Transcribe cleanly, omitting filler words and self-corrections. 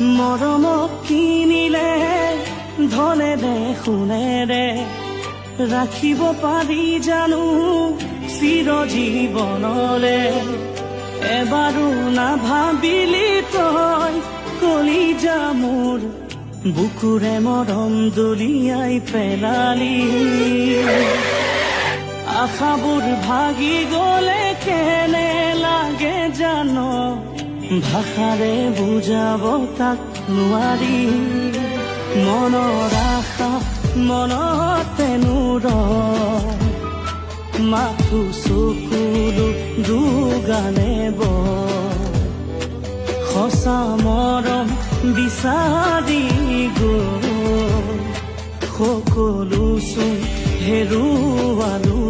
মৰমক কিনিলে ধনেৰে সোণেৰে ৰাখিব পাৰি জানো চিৰজীৱনলে এবাৰো নাভাবিলি তই কলিজা মোৰ বুকুৰে মৰম দলিয়াই পেলালি আশাবোৰ ভাগি গলে কেনে লাগে জানো ভাষাৰে বুজাব তাক নোৱাৰি মনৰ আশা মনতে নুৰ মাথো চকুলো দুগানে সঁচা মৰম বিচাৰি গ'ল সকলো চোন হেৰুৱালো